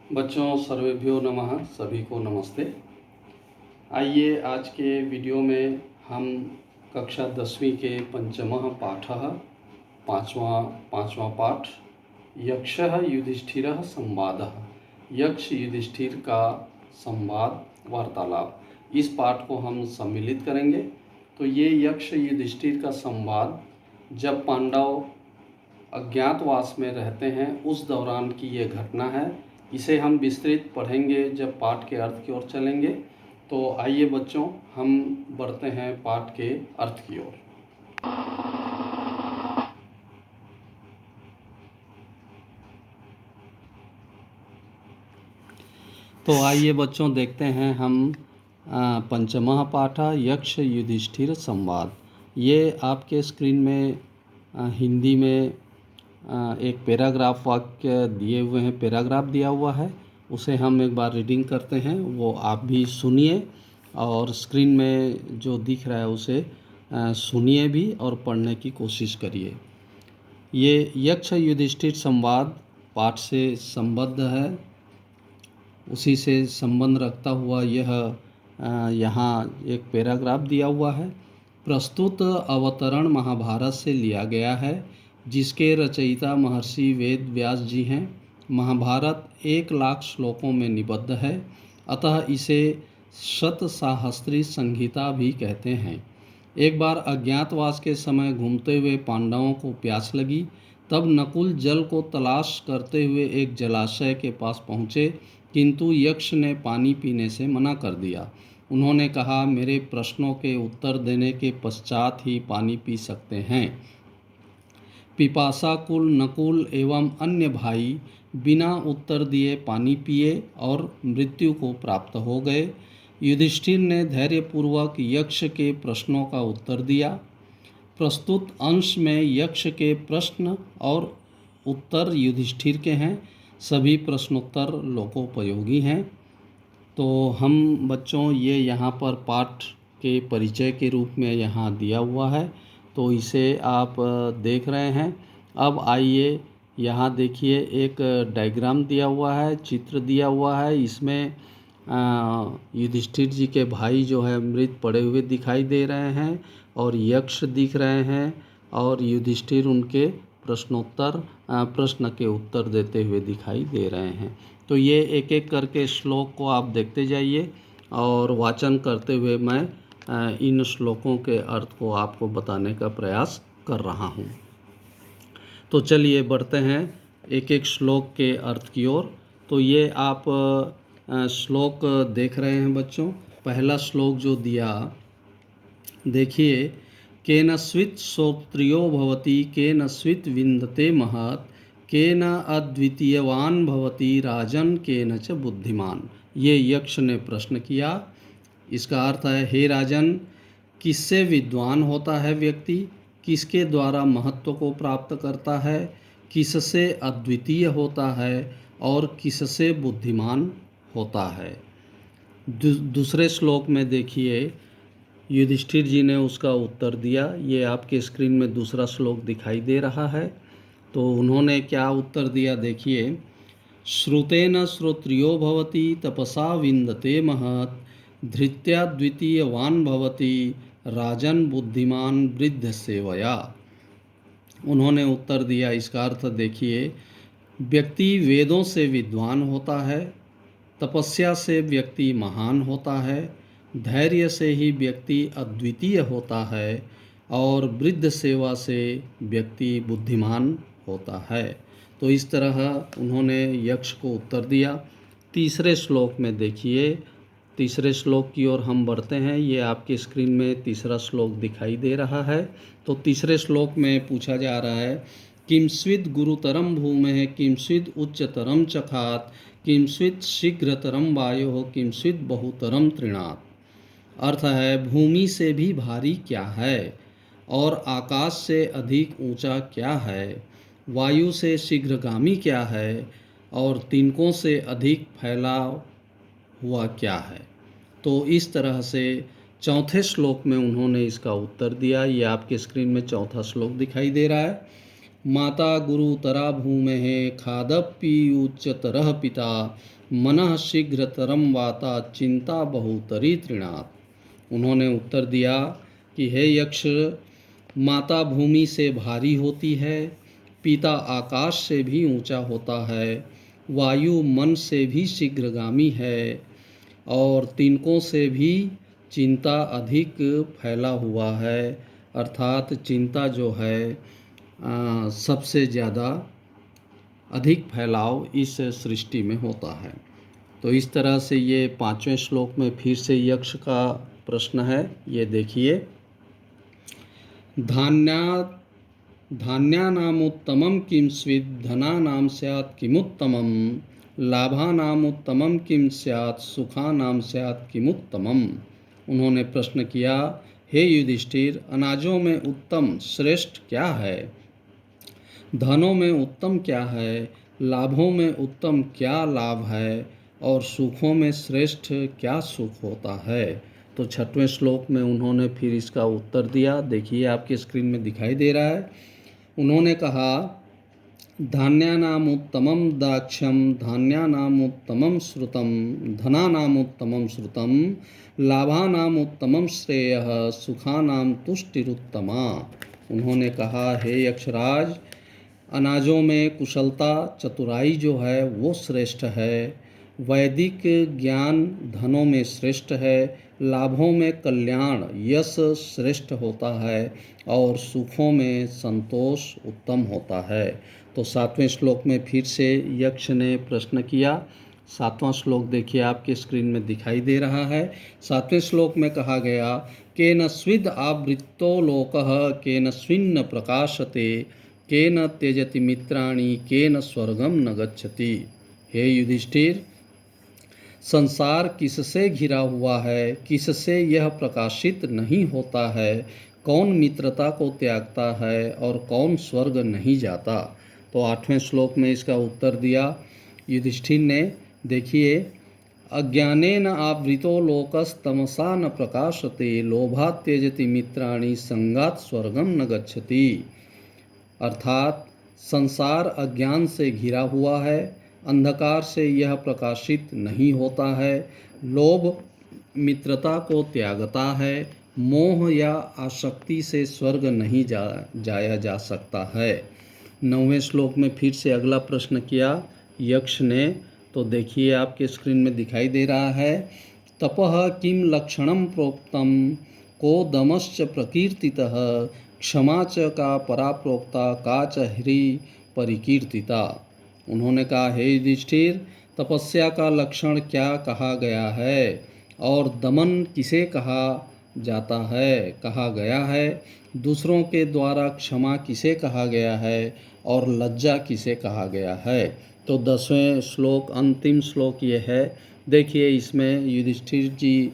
बच्चों सर्वेभ्यो नमः, सभी को नमस्ते। आइए आज के वीडियो में हम कक्षा 10वीं के पंचमः पाठः पाँचवा पाठ यक्षः युधिष्ठिरः संवादः, यक्ष युधिष्ठिर का संवाद वार्तालाप, इस पाठ को हम सम्मिलित करेंगे। तो ये यक्ष युधिष्ठिर का संवाद जब पांडव अज्ञातवास में रहते हैं उस दौरान की ये घटना है। इसे हम विस्तृत पढ़ेंगे जब पाठ के अर्थ की ओर चलेंगे। तो आइए बच्चों, हम बढ़ते हैं पाठ के अर्थ की ओर। तो आइए बच्चों देखते हैं हम पंचमः पाठ यक्ष युधिष्ठिर संवाद। ये आपके स्क्रीन में हिंदी में एक पैराग्राफ वाक्य दिए हुए हैं, पैराग्राफ दिया हुआ है, उसे हम एक बार रीडिंग करते हैं। वो आप भी सुनिए और स्क्रीन में जो दिख रहा है उसे सुनिए भी और पढ़ने की कोशिश करिए। ये यक्ष युधिष्ठिर संवाद पाठ से संबद्ध है, उसी से संबंध रखता हुआ यह यहाँ एक पैराग्राफ दिया हुआ है। प्रस्तुत अवतरण महाभारत से लिया गया है, जिसके रचयिता महर्षि वेद व्यास जी हैं। महाभारत 1,00,000 श्लोकों में निबद्ध है, अतः इसे शतसाहस्त्री संहिता भी कहते हैं। एक बार अज्ञातवास के समय घूमते हुए पांडवों को प्यास लगी, तब नकुल जल को तलाश करते हुए एक जलाशय के पास पहुँचे, किंतु यक्ष ने पानी पीने से मना कर दिया। उन्होंने कहा, मेरे प्रश्नों के उत्तर देने के पश्चात ही पानी पी सकते हैं। पिपासाकुल नकुल एवं अन्य भाई बिना उत्तर दिए पानी पिए और मृत्यु को प्राप्त हो गए। युधिष्ठिर ने धैर्यपूर्वक यक्ष के प्रश्नों का उत्तर दिया। प्रस्तुत अंश में यक्ष के प्रश्न और उत्तर युधिष्ठिर के हैं। सभी प्रश्नोत्तर लोकोपयोगी हैं। तो हम बच्चों ये यहाँ पर पाठ के परिचय के रूप में यहाँ दिया हुआ है, तो इसे आप देख रहे हैं। अब आइए यहाँ देखिए, एक डायग्राम दिया हुआ है, चित्र दिया हुआ है। इसमें युधिष्ठिर जी के भाई जो है मृत पड़े हुए दिखाई दे रहे हैं और यक्ष दिख रहे हैं, और युधिष्ठिर उनके प्रश्न के उत्तर देते हुए दिखाई दे रहे हैं। तो ये एक एक करके श्लोक को आप देखते जाइए और वाचन करते हुए मैं इन श्लोकों के अर्थ को आपको बताने का प्रयास कर रहा हूँ। तो चलिए बढ़ते हैं एक एक श्लोक के अर्थ की ओर। तो ये आप श्लोक देख रहे हैं बच्चों। पहला श्लोक जो दिया देखिए, केन स्वित् श्रोत्रियो भवति, केन स्वित् विन्दते महत्, केन अद्वितीयवान भवति राजन, केन च बुद्धिमान। ये यक्ष ने प्रश्न किया। इसका अर्थ है, हे राजन, किससे विद्वान होता है व्यक्ति, किसके द्वारा महत्व को प्राप्त करता है, किससे अद्वितीय होता है और किससे बुद्धिमान होता है। दूसरे श्लोक में देखिए, युधिष्ठिर जी ने उसका उत्तर दिया। ये आपके स्क्रीन में दूसरा श्लोक दिखाई दे रहा है। तो उन्होंने क्या उत्तर दिया देखिए, श्रुतेन श्रोत्रियो भवति, तपसा विन्दते महत्, धृत्या द्वितीयवान भवति राजन, बुद्धिमान वृद्ध सेवया। उन्होंने उत्तर दिया, इसका अर्थ देखिए, व्यक्ति वेदों से विद्वान होता है, तपस्या से व्यक्ति महान होता है, धैर्य से ही व्यक्ति अद्वितीय होता है और वृद्ध सेवा से व्यक्ति बुद्धिमान होता है। तो इस तरह उन्होंने यक्ष को उत्तर दिया। तीसरे श्लोक में देखिए, तीसरे श्लोक की ओर हम बढ़ते हैं। ये आपके स्क्रीन में तीसरा श्लोक दिखाई दे रहा है। तो तीसरे श्लोक में पूछा जा रहा है, किम स्विद् गुरुतरम भूमेः, किम स्विद् उच्चतरम चखात्, किम स्विद् शीघ्रतरम वायोः, किम स्विद् बहुतरम तृणात्। अर्थ है, भूमि से भी भारी क्या है और आकाश से अधिक ऊंचा क्या है, वायु से शीघ्रगामी क्या है और तिनकों से अधिक फैला हुआ क्या है। तो इस तरह से चौथे श्लोक में उन्होंने इसका उत्तर दिया। ये आपके स्क्रीन में चौथा श्लोक दिखाई दे रहा है। माता गुरुतरा भूमेः, खादप्पि उच्चतरः पिता, मनः शीघ्रतरम वाता चिंता बहुतरी तृणात्। उन्होंने उत्तर दिया कि हे यक्ष, माता भूमि से भारी होती है, पिता आकाश से भी ऊंचा होता है, वायु मन से भी शीघ्रगामी है और तिनकों से भी चिंता अधिक फैला हुआ है। अर्थात चिंता जो है सबसे ज़्यादा अधिक फैलाव इस सृष्टि में होता है। तो इस तरह से ये 5वें श्लोक में फिर से यक्ष का प्रश्न है। ये देखिए, धान्यानामुत्तमं किं स्विद् धनानां स्यात् किमुत्तमं, लाभानामुत्तमं किं स्यात् सुखानां स्यात् किमुत्तमम्। उन्होंने प्रश्न किया, हे युधिष्ठिर, अनाजों में उत्तम श्रेष्ठ क्या है, धनों में उत्तम क्या है, लाभों में उत्तम क्या लाभ है और सुखों में श्रेष्ठ क्या सुख होता है। तो 6वें श्लोक में उन्होंने फिर इसका उत्तर दिया। देखिए, आपके स्क्रीन में दिखाई दे रहा है। उन्होंने कहा, धान्यानामुत्तमं दाक्ष्यं, धान्यानामुत्तमं श्रुतं, धनानामुत्तमं श्रुतं, लाभानामुत्तमं श्रेयः, सुखानां तुष्टिरुत्तमा। उन्होंने कहा, हे यक्षराज, अनाजों में कुशलता चतुराई जो है वो श्रेष्ठ है, वैदिक ज्ञान धनों में श्रेष्ठ है, लाभों में कल्याण यश श्रेष्ठ होता है और सुखों में संतोष उत्तम होता है। तो 7वें श्लोक में फिर से यक्ष ने प्रश्न किया। 7वां श्लोक देखिए, आपके स्क्रीन में दिखाई दे रहा है। 7वें श्लोक में कहा गया, केन स्विद् आवृत्तो लोकः, केन स्विन्न प्रकाशते, केन त्यजति मित्राणि, केन स्वर्गम न गच्छति। हे युधिष्ठिर, संसार किससे घिरा हुआ है, किससे यह प्रकाशित नहीं होता है, कौन मित्रता को त्यागता है और कौन स्वर्ग नहीं जाता। तो 8वें श्लोक में इसका उत्तर दिया युधिष्ठिर ने। देखिए, अज्ञानेन आवृतो लोकस्तमसा न प्रकाशते, लोभात् त्यजति मित्राणि, संगात् स्वर्गम न गच्छति। अर्थात संसार अज्ञान से घिरा हुआ है, अंधकार से यह प्रकाशित नहीं होता है, लोभ मित्रता को त्यागता है, मोह या आसक्ति से स्वर्ग नहीं जाया जा सकता है। 9वें श्लोक में फिर से अगला प्रश्न किया यक्ष ने। तो देखिए, आपके स्क्रीन में दिखाई दे रहा है, तपः किम लक्षणं प्रोक्तम, को दमश्च प्रकीर्तितः, क्षमा च का पराप्रोक्ता, का च ह्री परिकीर्तिता। उन्होंने कहा, हे युधिष्ठिर, तपस्या का लक्षण क्या कहा गया है और दमन किसे कहा जाता है, कहा गया है, दूसरों के द्वारा क्षमा किसे कहा गया है और लज्जा किसे कहा गया है। तो 10वें श्लोक अंतिम श्लोक ये है। देखिए, इसमें युधिष्ठिर जी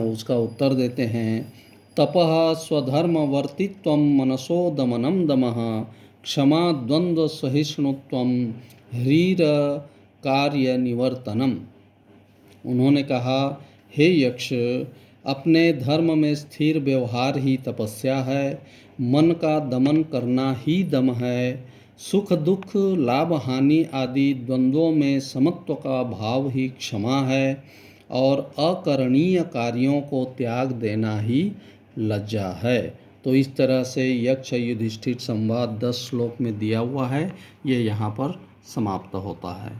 उसका उत्तर देते हैं, तपः स्वधर्मवर्तित्वं, मनसो दमनं दमः, क्षमा द्वंद्व सहिष्णुत्वं, ह्रीर कार्य निवर्तनम। उन्होंने कहा, हे यक्ष, अपने धर्म में स्थिर व्यवहार ही तपस्या है, मन का दमन करना ही दम है, सुख दुख लाभ हानि आदि द्वंद्वों में समत्व का भाव ही क्षमा है और अकरणीय कार्यों को त्याग देना ही लज्जा है। तो इस तरह से यक्ष युधिष्ठिर संवाद 10 श्लोक में दिया हुआ है। ये यहाँ पर समाप्त होता है।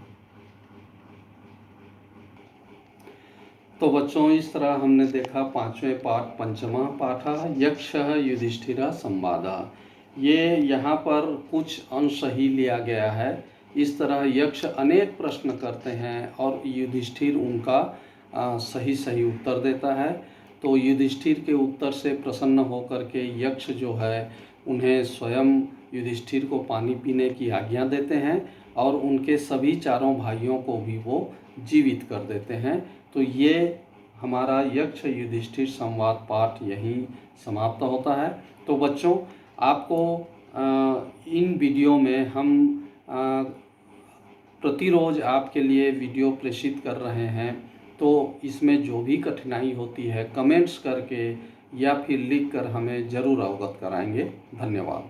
तो बच्चों, इस तरह हमने देखा 5वें पाठ, 5वां पाठ यक्ष युधिष्ठिर संवाद। ये यहाँ पर कुछ अंश ही लिया गया है। इस तरह यक्ष अनेक प्रश्न करते हैं और युधिष्ठिर उनका सही सही उत्तर देता है। तो युधिष्ठिर के उत्तर से प्रसन्न होकर के यक्ष जो है उन्हें स्वयं युधिष्ठिर को पानी पीने की आज्ञा देते हैं और उनके सभी चारों भाइयों को भी वो जीवित कर देते हैं। तो ये हमारा यक्ष युधिष्ठिर संवाद पाठ यहीं समाप्त होता है। तो बच्चों, आपको इन वीडियो में हम प्रतिरोज़ आपके लिए वीडियो प्रेषित कर रहे हैं। तो इसमें जो भी कठिनाई होती है कमेंट्स करके या फिर लिख कर हमें ज़रूर अवगत कराएंगे। धन्यवाद।